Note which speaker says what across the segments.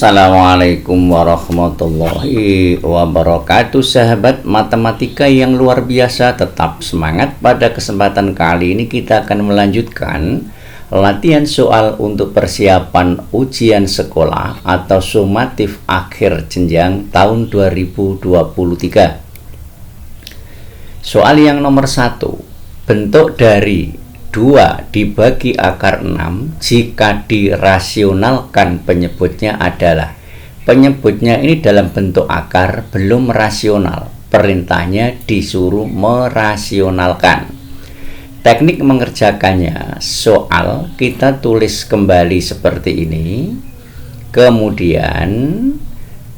Speaker 1: Assalamualaikum warahmatullahi wabarakatuh. Sahabat matematika yang luar biasa, tetap semangat. Pada kesempatan kali ini kita akan melanjutkan latihan soal untuk persiapan ujian sekolah atau sumatif akhir jenjang tahun 2023. Soal yang nomor 1. Bentuk dari 2 dibagi akar 6 jika dirasionalkan penyebutnya adalah. Penyebutnya ini dalam bentuk akar, belum rasional. Perintahnya disuruh merasionalkan. Teknik mengerjakannya, soal kita tulis kembali seperti ini. Kemudian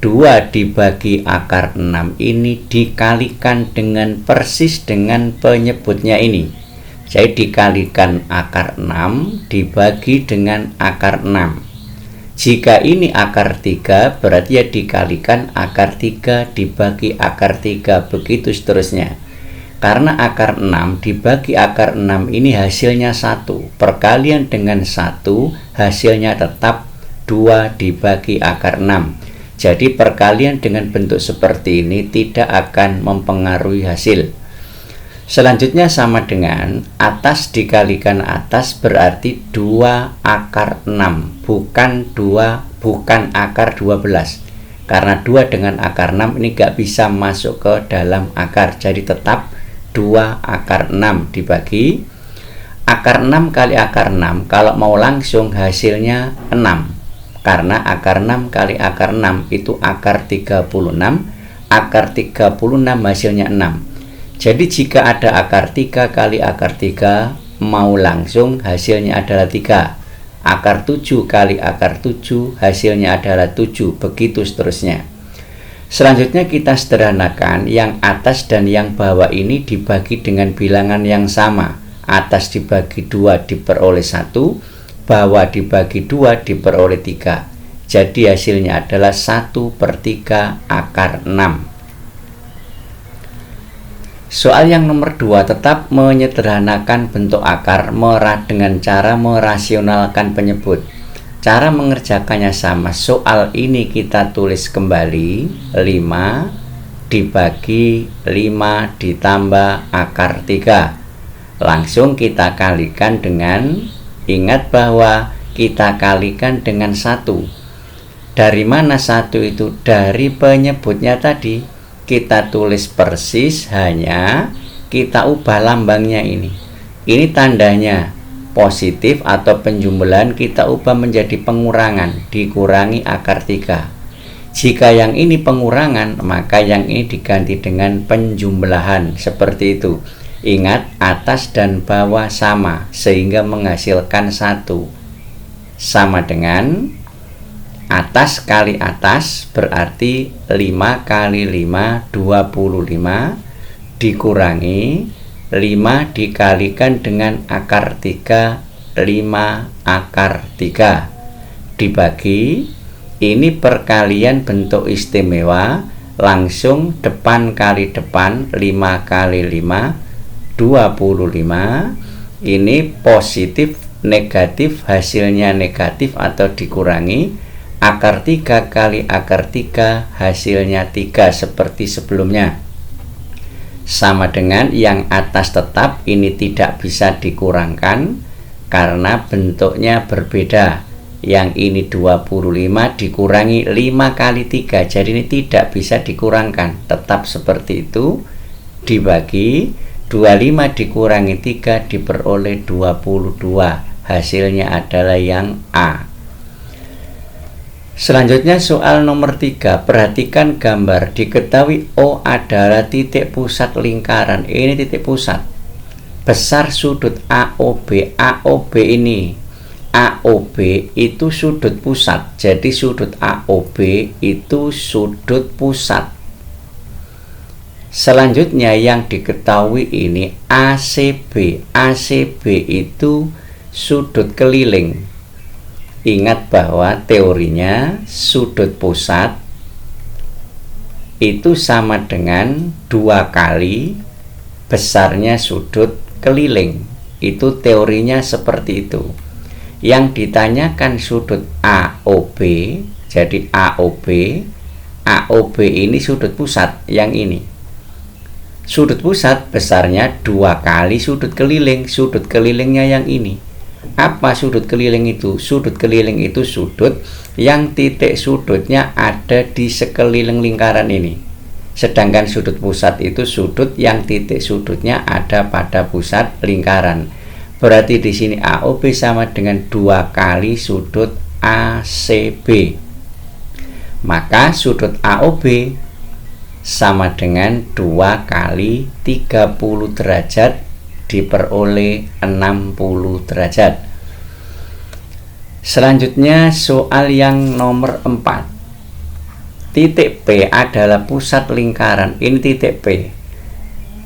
Speaker 1: 2 dibagi akar 6 ini dikalikan dengan persis dengan penyebutnya ini. Jadi dikalikan akar 6 dibagi dengan akar 6. Jika ini akar 3, berarti ya dikalikan akar 3 dibagi akar 3, begitu seterusnya. Karena akar 6 dibagi akar 6 ini hasilnya 1. Perkalian dengan 1 hasilnya tetap 2 dibagi akar 6. Jadi perkalian dengan bentuk seperti ini tidak akan mempengaruhi hasil. Selanjutnya sama dengan atas dikalikan atas, berarti 2 akar 6, bukan akar 12. Karena 2 dengan akar 6 ini gak bisa masuk ke dalam akar, jadi tetap 2 akar 6 dibagi akar 6 kali akar 6. Kalau mau langsung hasilnya 6, karena akar 6 kali akar 6 itu akar 36. Akar 36 hasilnya 6. Jadi jika ada akar 3 kali akar 3, mau langsung hasilnya adalah 3. Akar 7 kali akar 7 hasilnya adalah 7, begitu seterusnya. Selanjutnya kita sederhanakan, yang atas dan yang bawah ini dibagi dengan bilangan yang sama. Atas dibagi 2 diperoleh 1, bawah dibagi 2 diperoleh 3. Jadi hasilnya adalah 1/3 akar 6. Soal yang nomor 2, tetap menyederhanakan bentuk akar dengan cara merasionalkan penyebut. Cara mengerjakannya sama. Soal ini kita tulis kembali 5 dibagi 5 ditambah akar 3. Langsung kita kalikan dengan, ingat bahwa kita kalikan dengan 1. Dari mana 1 itu? Dari penyebutnya tadi. Kita tulis persis, hanya kita ubah lambangnya ini. Ini tandanya positif atau penjumlahan, kita ubah menjadi pengurangan, dikurangi akar 3. Jika yang ini pengurangan, maka yang ini diganti dengan penjumlahan, seperti itu. Ingat, atas dan bawah sama, sehingga menghasilkan 1. Sama dengan atas kali atas, berarti 5 kali 5 25 dikurangi 5 dikalikan dengan akar 3, 5 akar 3 dibagi, ini perkalian bentuk istimewa, langsung depan kali depan, 5 kali 5 25. Ini positif negatif, hasilnya negatif atau dikurangi. Akar 3 kali akar 3 hasilnya 3, seperti sebelumnya. Sama dengan yang atas tetap, ini tidak bisa dikurangkan karena bentuknya berbeda. Yang ini 25 dikurangi 5 kali 3, jadi ini tidak bisa dikurangkan, tetap seperti itu. Dibagi 25 dikurangi 3 diperoleh 22, hasilnya adalah yang A. Selanjutnya soal nomor 3, perhatikan gambar. Diketahui O adalah titik pusat lingkaran. Ini titik pusat. Besar sudut AOB. AOB ini, AOB itu sudut pusat. Jadi sudut AOB itu sudut pusat. Selanjutnya yang diketahui ini ACB. ACB itu sudut keliling. Ingat bahwa teorinya sudut pusat itu sama dengan 2 kali besarnya sudut keliling. Itu teorinya seperti itu. Yang ditanyakan sudut AOB Jadi AOB ini sudut pusat yang ini. Sudut pusat besarnya 2 kali sudut keliling. Sudut kelilingnya yang ini. Apa sudut keliling itu? Sudut keliling itu sudut yang titik sudutnya ada di sekeliling lingkaran ini. Sedangkan sudut pusat itu sudut yang titik sudutnya ada pada pusat lingkaran. Berarti di sini AOB sama dengan 2 kali sudut ACB. Maka sudut AOB sama dengan 2 kali 30 derajat diperoleh 60 derajat. Selanjutnya soal yang nomor 4. Titik P adalah pusat lingkaran. Ini titik P.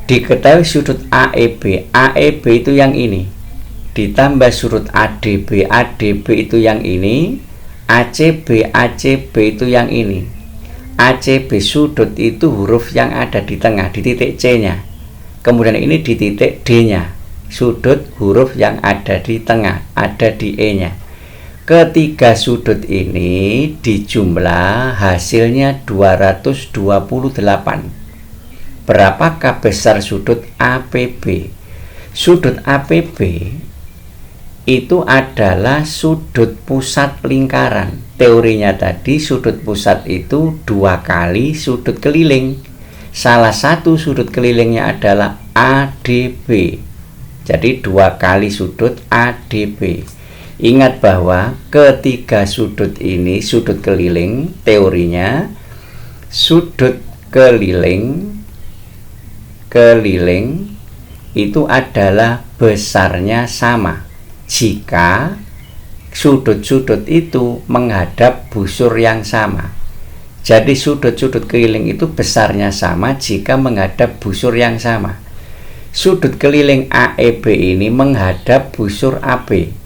Speaker 1: Diketahui sudut AEB. AEB itu yang ini. Ditambah sudut ADB. ADB itu yang ini. ACB. ACB itu yang ini. ACB sudut itu huruf yang ada di tengah, di titik C-nya. Kemudian ini di titik D-nya. Sudut huruf yang ada di tengah, ada di E-nya. Ketiga sudut ini dijumlah hasilnya 228. Berapakah besar sudut APB? Sudut APB itu adalah sudut pusat lingkaran. Teorinya tadi sudut pusat itu 2 kali sudut keliling. Salah satu sudut kelilingnya adalah ADB. Jadi 2 kali sudut ADB. Ingat bahwa ketiga sudut ini sudut keliling. Teorinya sudut keliling itu adalah besarnya sama jika sudut-sudut itu menghadap busur yang sama. Jadi sudut-sudut keliling itu besarnya sama jika menghadap busur yang sama. Sudut keliling AEB ini menghadap busur AB.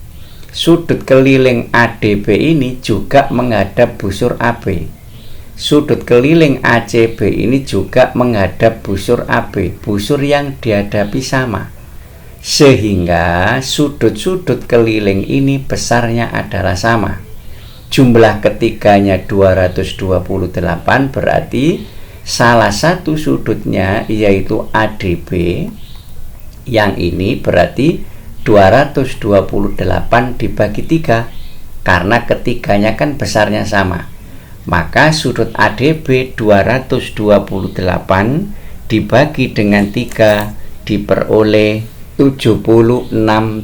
Speaker 1: Sudut keliling ADB ini juga menghadap busur AB. Sudut keliling ACB ini juga menghadap busur AB, busur yang dihadapi sama. Sehingga sudut-sudut keliling ini besarnya adalah sama. Jumlah ketiganya 228, berarti salah satu sudutnya yaitu ADB. Yang ini berarti 228 dibagi 3, karena ketiganya kan besarnya sama. Maka sudut ADB 228 dibagi dengan 3 diperoleh 76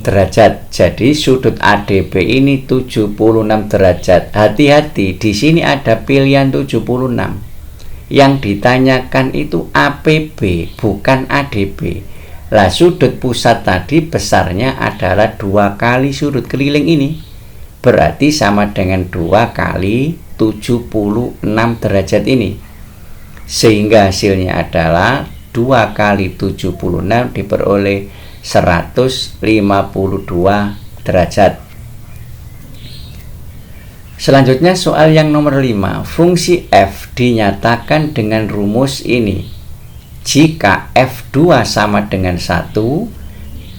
Speaker 1: derajat. Jadi sudut ADB ini 76 derajat. Hati-hati, di sini ada pilihan 76. Yang ditanyakan itu APB, bukan ADB. Lah sudut pusat tadi besarnya adalah 2 kali sudut keliling ini. Berarti sama dengan 2 kali 76 derajat ini. Sehingga hasilnya adalah 2 kali 76 diperoleh 152 derajat. Selanjutnya soal yang nomor 5. Fungsi f dinyatakan dengan rumus ini. Jika F2 sama dengan 1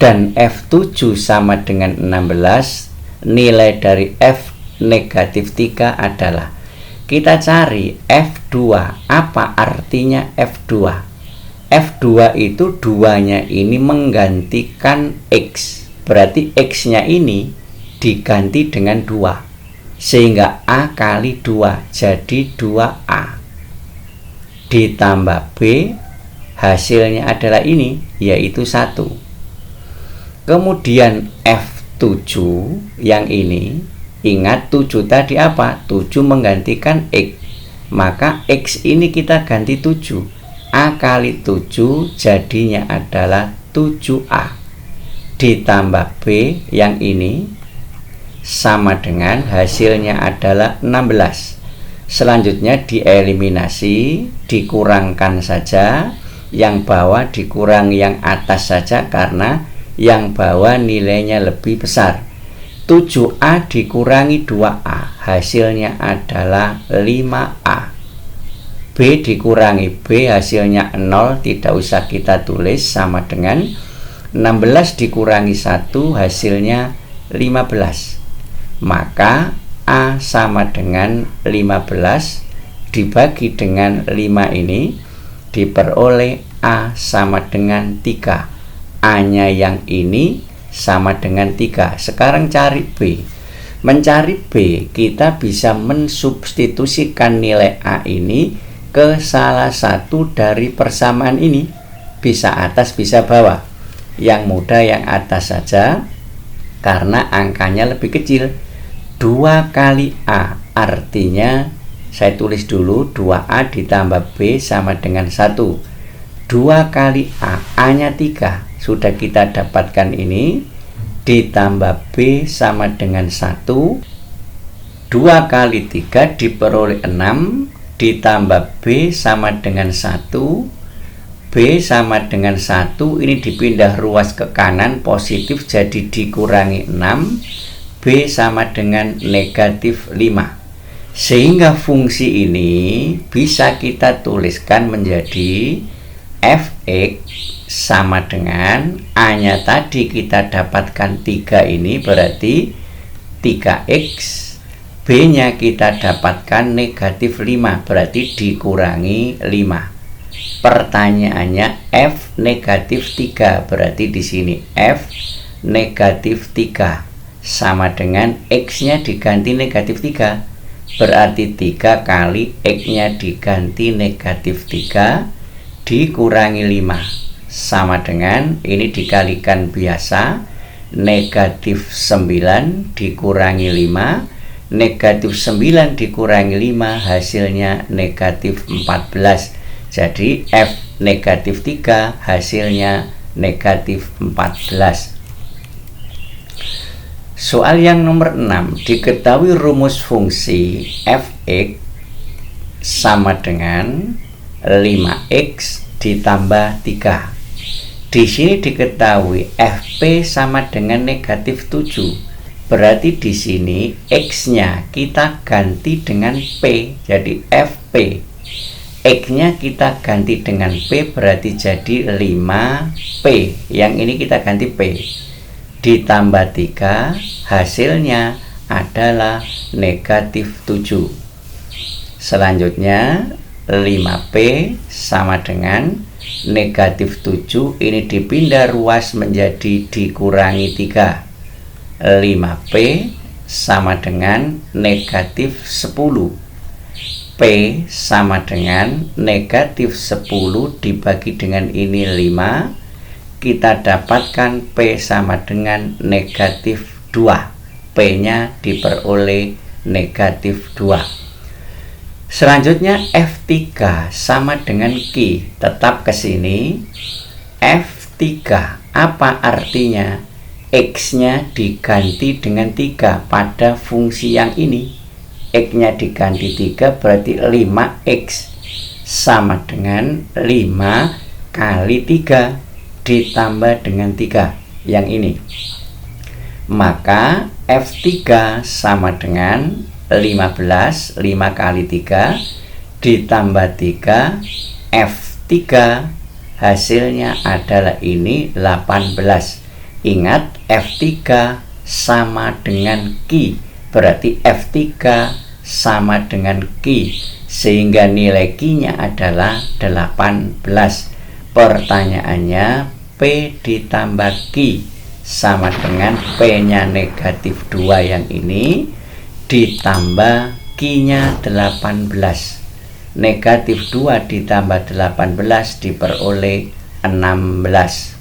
Speaker 1: dan F7 sama dengan 16, nilai dari F negatif 3 adalah. Kita cari F2. Apa artinya F2? F2 itu 2-nya ini menggantikan X. Berarti X-nya ini diganti dengan 2. Sehingga A kali 2 jadi 2A. Ditambah B, hasilnya adalah ini, yaitu 1. Kemudian F7 yang ini, ingat 7 tadi apa? 7 menggantikan X. Maka X ini kita ganti 7. A kali 7 jadinya adalah 7A. Ditambah B yang ini sama dengan hasilnya adalah 16. Selanjutnya dieliminasi, dikurangkan saja. Yang bawah dikurangi yang atas saja karena yang bawah nilainya lebih besar. 7A dikurangi 2A, hasilnya adalah 5A. B dikurangi B, hasilnya 0, tidak usah kita tulis, sama dengan 16 dikurangi 1, hasilnya 15. Maka A sama dengan 15 dibagi dengan 5 ini diperoleh A sama dengan 3. A-nya yang ini sama dengan 3. Sekarang cari B. Mencari B, kita bisa mensubstitusikan nilai A ini ke salah satu dari persamaan ini. Bisa atas, bisa bawah. Yang mudah yang atas saja, karena angkanya lebih kecil. 2 kali A, artinya saya tulis dulu 2A ditambah B sama dengan 1. 2 kali A, A-nya 3. Sudah kita dapatkan ini. Ditambah B sama dengan 1. 2 kali 3 diperoleh 6. Ditambah B sama dengan 1. B sama dengan 1. Ini dipindah ruas ke kanan, positif, jadi dikurangi 6. B sama dengan negatif 5. Sehingga fungsi ini bisa kita tuliskan menjadi fx sama dengan A-nya tadi kita dapatkan 3 ini, berarti 3x. B-nya kita dapatkan negatif 5, berarti dikurangi 5. Pertanyaannya f negatif 3, berarti di sini f negatif 3 sama dengan x-nya diganti negatif 3, berarti 3 kali x-nya diganti negatif 3 dikurangi 5 sama dengan ini dikalikan biasa, negatif 9 dikurangi 5. Negatif 9 dikurangi 5 hasilnya negatif 14. Jadi f negatif 3 hasilnya negatif 14. Soal yang nomor 6, diketahui rumus fungsi fx sama dengan 5x ditambah 3. Di sini diketahui fp sama dengan negatif 7. Berarti di sini x-nya kita ganti dengan p, jadi fp. X-nya kita ganti dengan p, berarti jadi 5p. Yang ini kita ganti p. Ditambah 3, hasilnya adalah negatif 7. Selanjutnya 5p sama dengan negatif 7, ini dipindah ruas menjadi dikurangi 3. 5p sama dengan negatif 10. P sama dengan negatif 10 dibagi dengan ini 5. Kita dapatkan P sama dengan negatif 2. P-nya diperoleh negatif 2. Selanjutnya F3 sama dengan Q. Tetap ke sini. F3 apa artinya? X-nya diganti dengan 3 pada fungsi yang ini. X-nya diganti 3 berarti 5x sama dengan 5 kali 3 ditambah dengan 3 yang ini. Maka F3 sama dengan 15, 5 kali 3 ditambah 3, F3 hasilnya adalah ini 18. Ingat F3 sama dengan Q, berarti F3 sama dengan Q, sehingga nilai Q-nya adalah 18. Pertanyaannya P ditambah Q sama dengan P-nya negatif 2 yang ini ditambah Q-nya 18. Negatif 2 ditambah 18 diperoleh 16.